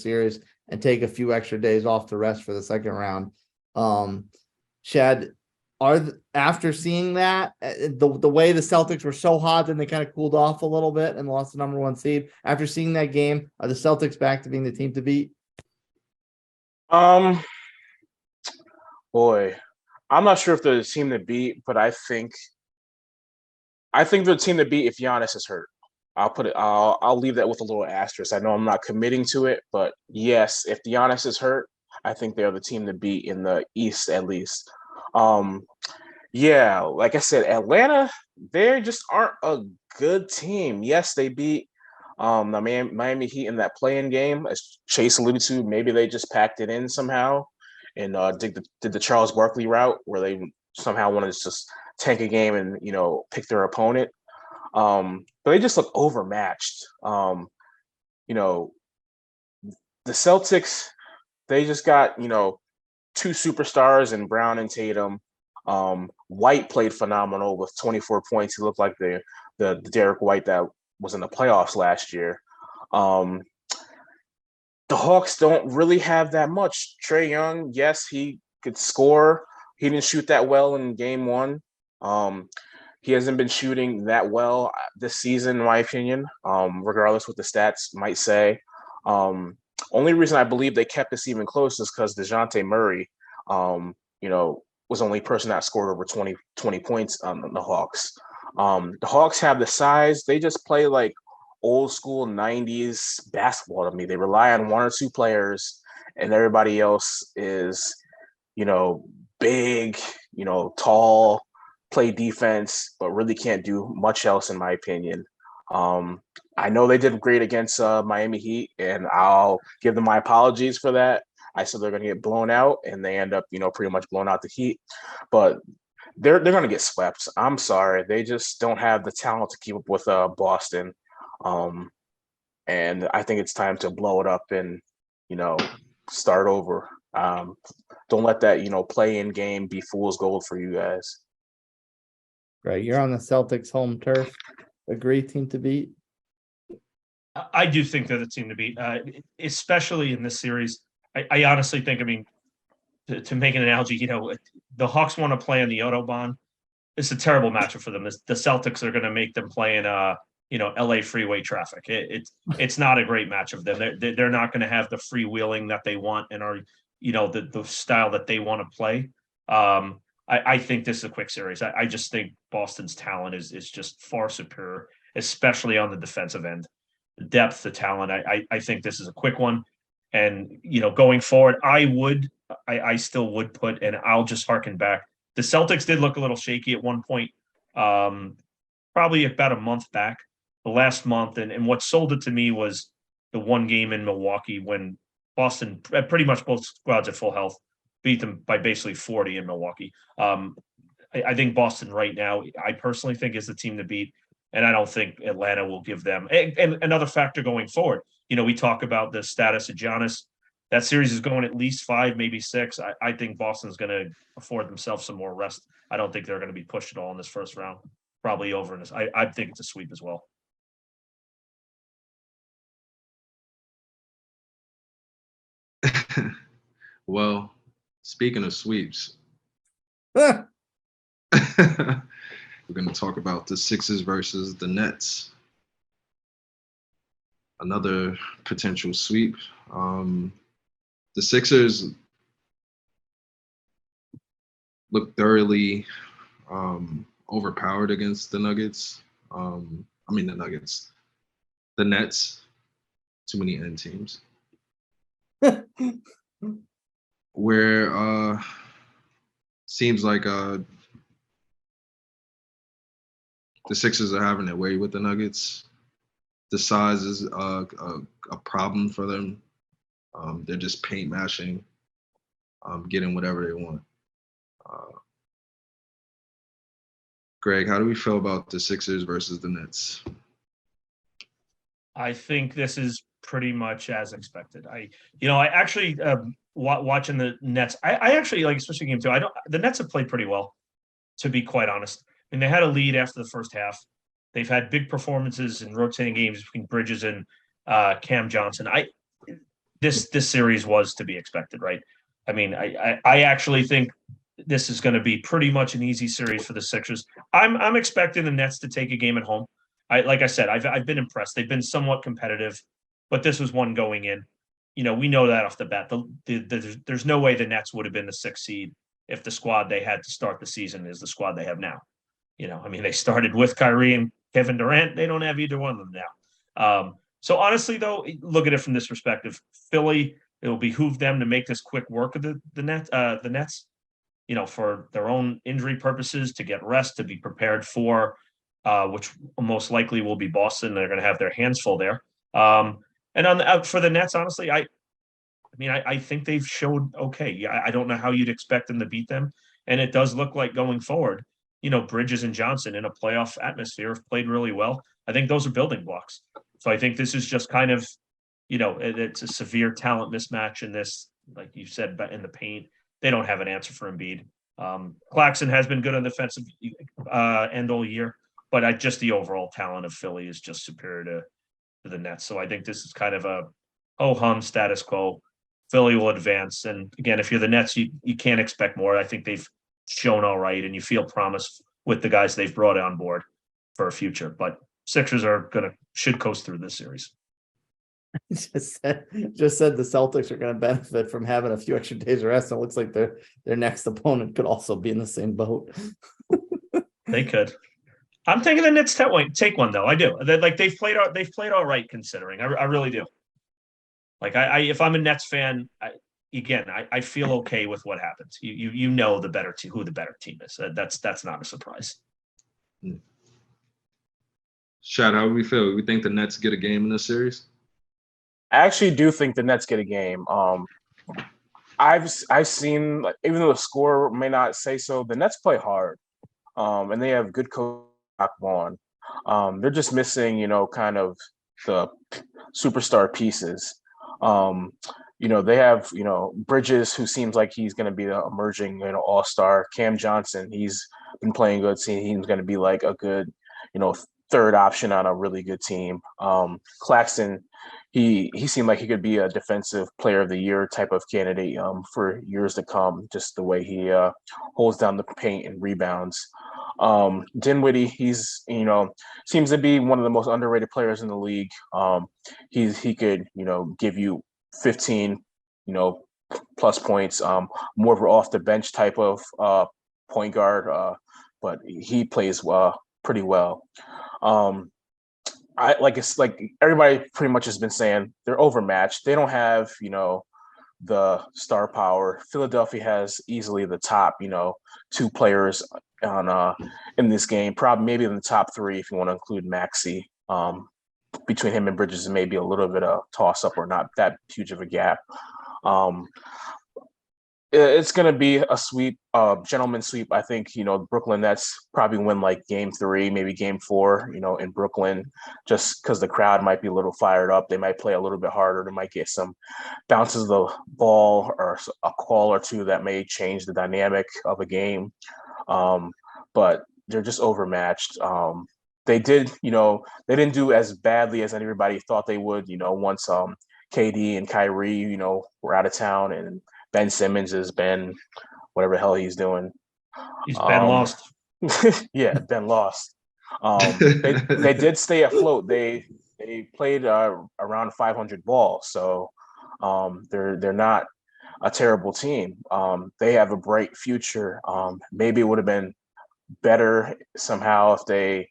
series and take a few extra days off to rest for the second round. Shad, after seeing that, the way the Celtics were so hot, then they kind of cooled off a little bit and lost the number 1 seed. After seeing that game, are the Celtics back to being the team to beat? Boy, I'm not sure if they're the team to beat, but I think they're the team to beat if Giannis is hurt. I'll leave that with a little asterisk. I know I'm not committing to it, but yes, if Giannis is hurt, I think they're the team to beat in the East at least. Yeah, like I said, Atlanta, they just aren't a good team. Yes, they beat the Miami Heat in that play-in game. As Chase alluded to, maybe they just packed it in somehow and did the Charles Barkley route where they somehow wanted to just tank a game and pick their opponent. But they just look overmatched. The Celtics, they just got two superstars in Brown and Tatum. White played phenomenal with 24 points. He looked like the Derek White that was in the playoffs last year. The Hawks don't really have that much. Trae Young, yes, he could score. He didn't shoot that well in game one. He hasn't been shooting that well this season, in my opinion, regardless what the stats might say. Only reason I believe they kept this even close is because DeJounte Murray, was the only person that scored over 20 points on the Hawks. The Hawks have the size. They just play like old school 90s basketball to me. They rely on one or two players, and everybody else is, big, tall, play defense, but really can't do much else, in my opinion. I know they did great against Miami Heat, and I'll give them my apologies for that. I said they're going to get blown out, and they end up, pretty much blown out the Heat. But they're going to get swept. I'm sorry. They just don't have the talent to keep up with Boston. And I think it's time to blow it up and, start over. Don't let that, play-in game be fool's gold for you guys. Right. You're on the Celtics home turf. A great team to beat. I do think they're the team to beat, especially in this series. I honestly think, to make an analogy, the Hawks want to play on the Autobahn. It's a terrible matchup for them. The Celtics are going to make them play in, LA freeway traffic. It's not a great matchup for them. They're not going to have the freewheeling that they want and are, the style that they want to play. I think this is a quick series. I just think Boston's talent is just far superior, especially on the defensive end. The depth, the talent. I think this is a quick one. And, going forward, I still would put, and I'll just harken back. The Celtics did look a little shaky at one point, probably about a month back, the last month. And what sold it to me was the one game in Milwaukee when Boston, pretty much both squads at full health, beat them by basically 40 in Milwaukee. I think Boston right now, I personally think, is the team to beat. And I don't think Atlanta will give them. And another factor going forward, we talk about the status of Giannis. That series is going at least 5, maybe 6. I think Boston's going to afford themselves some more rest. I don't think they're going to be pushed at all in this first round. Probably over in this. I think it's a sweep as well. Well, speaking of sweeps, we're going to talk about the Sixers versus the Nets. Another potential sweep. The Sixers look thoroughly overpowered against the Nuggets. The Nets. Too many N teams. Where seems like the Sixers are having their way with the Nuggets. The size is a problem for them. They're just paint mashing, getting whatever they want. Greg, how do we feel about the Sixers versus the Nets? I think this is pretty much as expected. I actually watching the Nets. I actually like, especially game two. The Nets have played pretty well, to be quite honest. I mean, they had a lead after the first half. They've had big performances in rotating games between Bridges and Cam Johnson. This series was to be expected, right? I mean, I actually think this is going to be pretty much an easy series for the Sixers. I'm expecting the Nets to take a game at home. Like I said, I've been impressed. They've been somewhat competitive, but this was one going in. We know that off the bat. There's no way the Nets would have been the 6th seed if the squad they had to start the season is the squad they have now. I mean, they started with Kyrie and Kevin Durant. They don't have either one of them now. So honestly, though, look at it from this perspective. Philly, it will behoove them to make this quick work of the Nets. For their own injury purposes, to get rest, to be prepared for, which most likely will be Boston. They're going to have their hands full there. And for the Nets, honestly, I think they've showed okay. I don't know how you'd expect them to beat them, and it does look like going forward. Bridges and Johnson in a playoff atmosphere have played really well. I think those are building blocks. So I think this is just kind of, it's a severe talent mismatch in this, like you said, in the paint. They don't have an answer for Embiid. Claxton has been good on the defensive end all year, but just the overall talent of Philly is just superior to the Nets. So I think this is kind of a ho-hum status quo. Philly will advance. And again, if you're the Nets, you can't expect more. I think they've shown all right, and you feel promise with the guys they've brought on board for a future. But Sixers should coast through this series. Just said the Celtics are going to benefit from having a few extra days of rest. And it looks like their next opponent could also be in the same boat. They could. I'm thinking the Nets take one though. I do. They've played all right considering. I really do. Like if I'm a Nets fan, I feel okay with what happens. You know the better team, who the better team is. That's not a surprise. Shad, how do we feel? We think the Nets get a game in this series? I actually do think the Nets get a game. I've seen, like, even though the score may not say so, the Nets play hard, and they have good coach Vaughn. They're just missing, kind of the superstar pieces. They have, Bridges, who seems like he's going to be an emerging, all-star. Cam Johnson, he's been playing good. He's going to be like a good, third option on a really good team. Claxton, he seemed like he could be a defensive player of the year type of candidate for years to come, just the way he holds down the paint and rebounds. Dinwiddie, he's, seems to be one of the most underrated players in the league. He could, give you 15, plus points, more of an off the bench type of point guard, but he plays pretty well. It's like everybody pretty much has been saying, they're overmatched. They don't have, the star power. Philadelphia has easily the top, 2 players on in this game, probably maybe in the top 3 if you want to include Maxey. Between him and Bridges, and maybe a little bit of toss up, or not that huge of a gap. It's going to be a sweep, gentleman's sweep. I think, Brooklyn Nets probably win like game 3, maybe game 4, in Brooklyn, just because the crowd might be a little fired up. They might play a little bit harder. They might get some bounces of the ball or a call or two that may change the dynamic of a game. But they're just overmatched. They did, they didn't do as badly as everybody thought they would, once KD and Kyrie, were out of town, and Ben Simmons has been whatever the hell he's doing. He's been lost. Yeah, been lost. They did stay afloat. They played around 500 ball, so they're not a terrible team. They have a bright future. Maybe it would have been better somehow if they,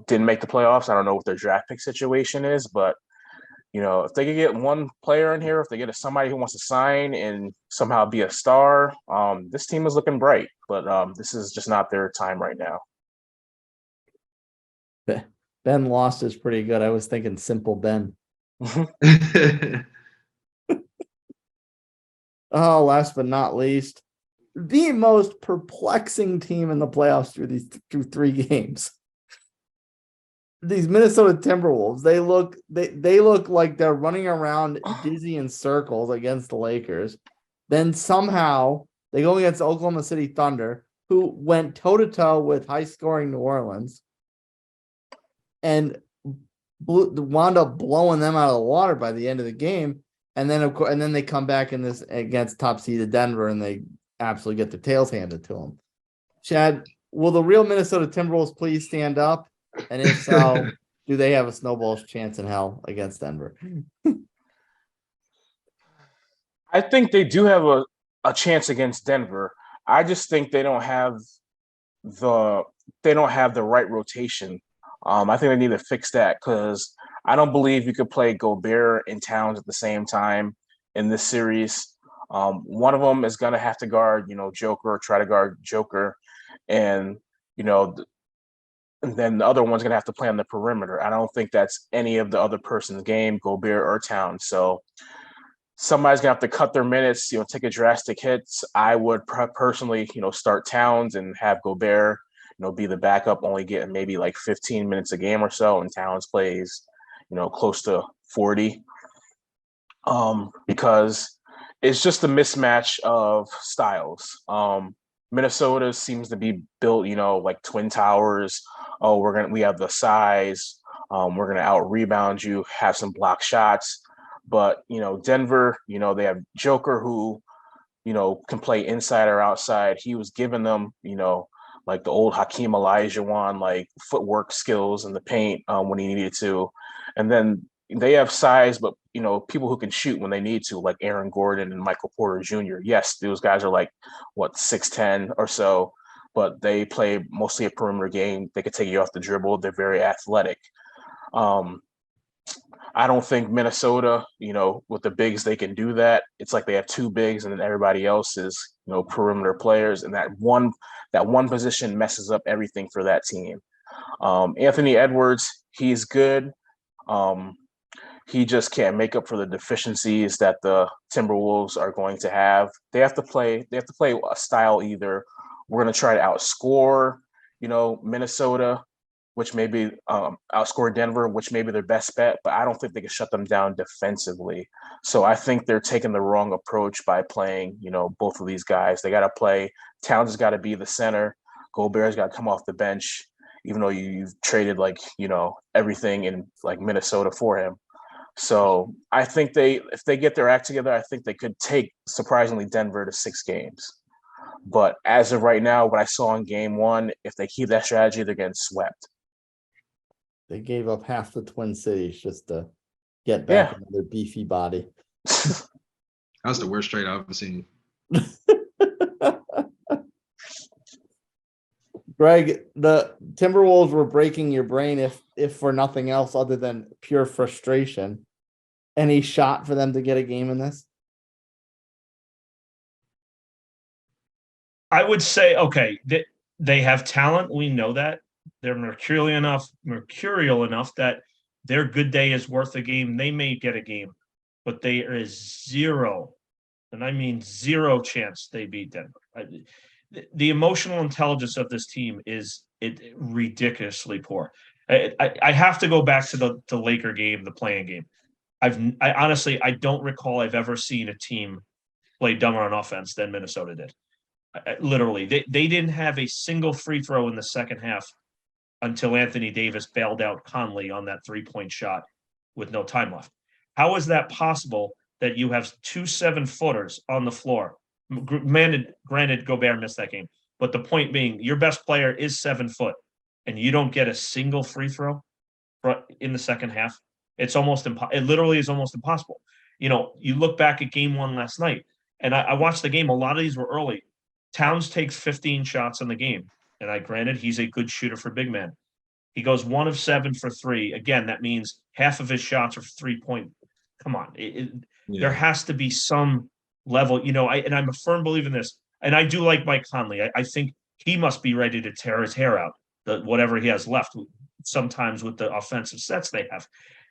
didn't make the playoffs. I don't know what their draft pick situation is, but if they could get one player in here, if they get somebody who wants to sign and somehow be a star, this team is looking bright. But this is just not their time right now. Ben lost is pretty good. I was thinking simple Ben. Oh, last but not least, the most perplexing team in the playoffs through 3 games. These Minnesota Timberwolves, they look like they're running around dizzy in circles against the Lakers. Then somehow they go against Oklahoma City Thunder, who went toe-to-toe with high-scoring New Orleans and wound up blowing them out of the water by the end of the game. And then, of course, they come back in this against top seeded Denver, and they absolutely get their tails handed to them. Chad, will the real Minnesota Timberwolves please stand up? And if so, do they have a snowball's chance in hell against Denver? I think they do have a chance against Denver. I just think they don't have the right rotation. I think they need to fix that because I don't believe you could play Gobert and Towns at the same time in this series. One of them is going to have to guard, Joker, try to guard Joker, and and then the other one's going to have to play on the perimeter. I don't think that's any of the other person's game, Gobert or Towns. So somebody's going to have to cut their minutes, take a drastic hits. I would personally, start Towns and have Gobert, be the backup, only getting maybe like 15 minutes a game or so, and Towns plays, close to 40. Because it's just a mismatch of styles. Minnesota seems to be built, like twin towers. Oh, we have the size. We're gonna out rebound you, have some block shots. But Denver, they have Joker who, can play inside or outside. He was giving them, like the old Hakeem Olajuwon, like footwork skills in the paint when he needed to. And then they have size, but people who can shoot when they need to, like Aaron Gordon and Michael Porter Jr. Yes, those guys are like 6'10" or so, but they play mostly a perimeter game. They could take you off the dribble. They're very athletic. I don't think Minnesota, with the bigs, they can do that. It's like they have 2 bigs and then everybody else is, perimeter players. And that one position messes up everything for that team. Anthony Edwards, he's good. He just can't make up for the deficiencies that the Timberwolves are going to have. They have to play a style either. We're going to try to outscore, Minnesota, which may be outscore Denver, which may be their best bet, but I don't think they can shut them down defensively. So I think they're taking the wrong approach by playing, both of these guys. They got to play. Towns has got to be the center. Gobert's got to come off the bench, even though you've traded everything in Minnesota for him. So I think if they get their act together, I think they could take surprisingly Denver to 6 games. But as of right now, what I saw in game 1, if they keep that strategy, they're getting swept. They gave up half the Twin Cities just to get back into their beefy body. That's the worst trade I've ever seen. Greg, the Timberwolves were breaking your brain if for nothing else other than pure frustration. Any shot for them to get a game in this? I would say, okay, they have talent. We know that. They're mercurial enough that their good day is worth a game. They may get a game, but there is zero, and I mean 0 chance they beat Denver. The emotional intelligence of this team is ridiculously poor. I have to go back to the Laker game, the playing game. I honestly don't recall I've ever seen a team play dumber on offense than Minnesota did. Literally, they didn't have a single free throw in the second half until Anthony Davis bailed out Conley on that 3-point shot with no time left. How is that possible that you have 2 7-footers on the floor? Granted, Gobert missed that game, but the point being, your best player is 7 foot, and you don't get a single free throw in the second half. It's almost it literally is almost impossible. You look back at game 1 last night, and I watched the game. A lot of these were early. Towns takes 15 shots in the game. And granted, he's a good shooter for big man. He goes 1 of 7 for 3. Again, that means half of his shots are 3-point. Come on. There has to be some level, and I'm a firm believer in this. And I do like Mike Conley. I think he must be ready to tear his hair out, whatever he has left, sometimes with the offensive sets they have.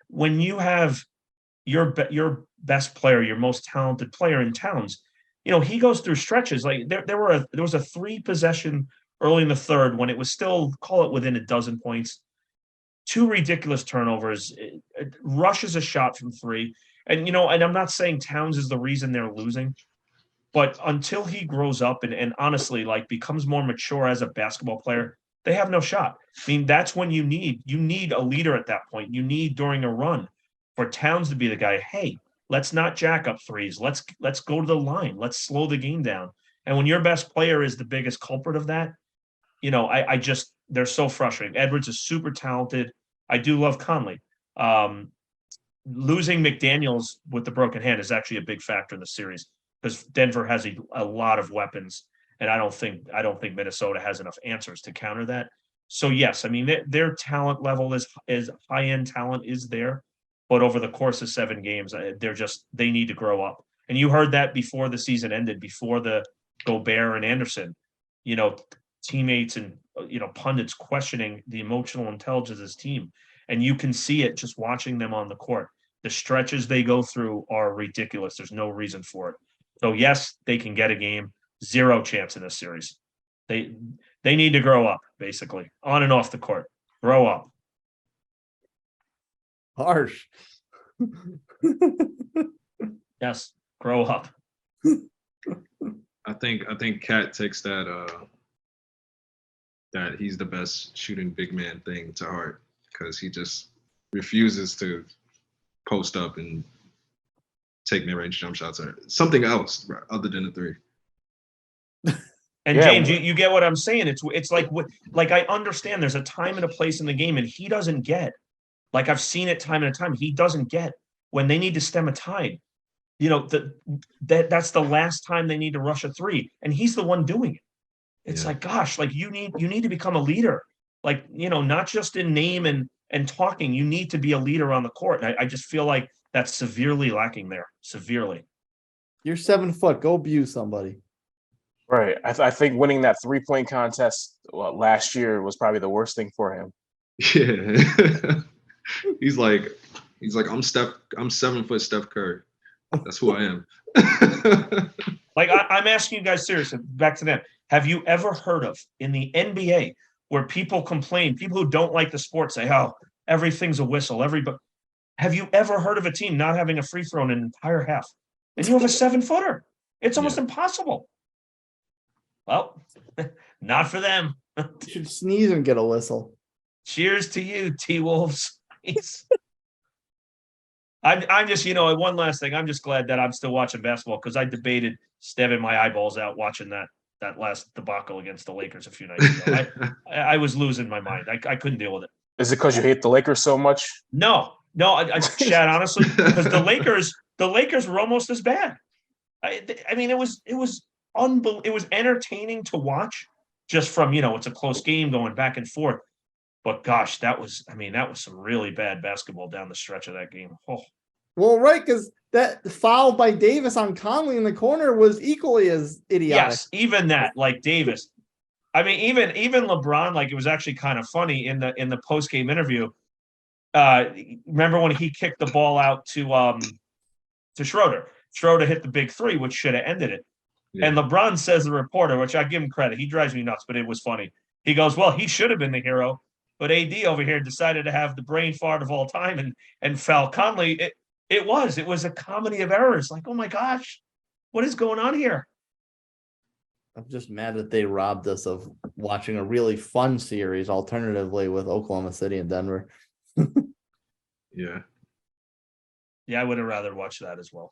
When you have your best player, your most talented player in Towns, he goes through stretches. Like there was a 3-possession early in the third when it was still, call it within a dozen points, 2 ridiculous turnovers, it rushes a shot from 3. And, and I'm not saying Towns is the reason they're losing, but until he grows up and honestly, like, becomes more mature as a basketball player, they have no shot. I mean, that's when you need a leader at that point. You need, during a run, for Towns to be the guy, hey, let's not jack up threes. Let's go to the line. Let's slow the game down. And when your best player is the biggest culprit of that, they're so frustrating. Edwards is super talented. I do love Conley. Losing McDaniels with the broken hand is actually a big factor in the series because Denver has a lot of weapons, and I don't think Minnesota has enough answers to counter that. So yes, I mean their talent level is high end talent is there, but over the course of 7 games, they need to grow up. And you heard that before the season ended, before the Gobert and Anderson, teammates and pundits questioning the emotional intelligence of this team. And you can see it just watching them on the court. The stretches they go through are ridiculous. There's no reason for it. So yes, they can get a game. 0 chance in this series. They need to grow up, basically, on and off the court. Grow up. Harsh. Yes, grow up. I think Cat takes that he's the best shooting big man thing to heart because he just refuses to post up and take mid-range jump shots or something else other than a 3. And yeah, James, you get what I'm saying? It's like I understand there's a time and a place in the game, and he doesn't get. Like I've seen it time and time. He doesn't get when they need to stem a tide. That's the last time they need to rush a 3, and he's the one doing it. It's like, gosh, like you need to become a leader. Like, not just in name and talking. You need to be a leader on the court. And I just feel like that's severely lacking there. Severely. You're 7 foot. Go abuse somebody. Right. I think winning that 3-point contest last year was probably the worst thing for him. Yeah. He's like, I'm 7 foot Steph Curry. That's who I am. Like I'm asking you guys seriously, back to them. Have you ever heard of in the NBA where people complain, people who don't like the sport say, oh, everything's a whistle, everybody. Have you ever heard of a team not having a free throw in an entire half? And you have a 7-footer. It's almost impossible. Well, not for them. You should sneeze and get a whistle. Cheers to you, T-Wolves. I'm just, one last thing. I'm just glad that I'm still watching basketball because I debated stabbing my eyeballs out watching that last debacle against the Lakers a few nights ago. I was losing my mind. I couldn't deal with it. Is it because you hate the Lakers so much? No, Shad, honestly, because the Lakers were almost as bad. I mean, it was unbelievable. It was entertaining to watch just from, it's a close game going back and forth. But gosh, that was some really bad basketball down the stretch of that game. Oh. Well, right, because that foul by Davis on Conley in the corner was equally as idiotic. Yes, even that, like Davis. I mean, even LeBron, like it was actually kind of funny in the post-game interview. Remember when he kicked the ball out to Schroeder? Schroeder hit the big 3, which should have ended it. Yeah. And LeBron says to the reporter, which I give him credit, he drives me nuts, but it was funny. He goes, well, he should have been the hero, but AD over here decided to have the brain fart of all time and foul Conley. It was a comedy of errors. Like, oh my gosh, what is going on here? I'm just mad that they robbed us of watching a really fun series alternatively with Oklahoma City and Denver. Yeah. Yeah, I would have rather watched that as well.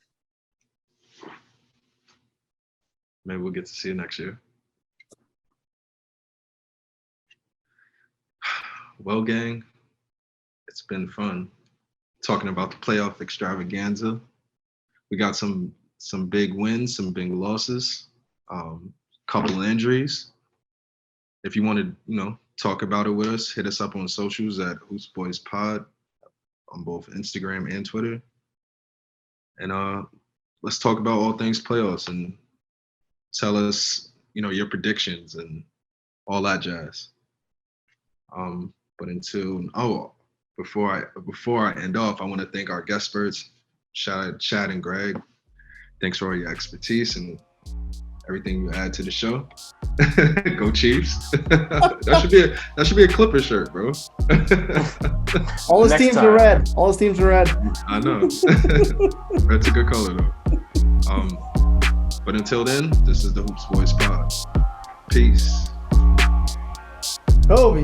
Maybe we'll get to see it next year. Well, gang, it's been fun talking about the playoff extravaganza. We got some big wins, some big losses. couple injuries. If you want to, talk about it with us, hit us up on socials at Hoops Boys Pod on both Instagram and Twitter. And let's talk about all things playoffs and tell us, your predictions and all that jazz. But before I end off, I want to thank our guest experts, Chad and Greg. Thanks for all your expertise and everything you add to the show. Go Chiefs. that should be a Clipper shirt, bro. All his teams are red. I know. Red's a good color though. But until then, this is the Hoops Boys Pod. Peace. Kobe.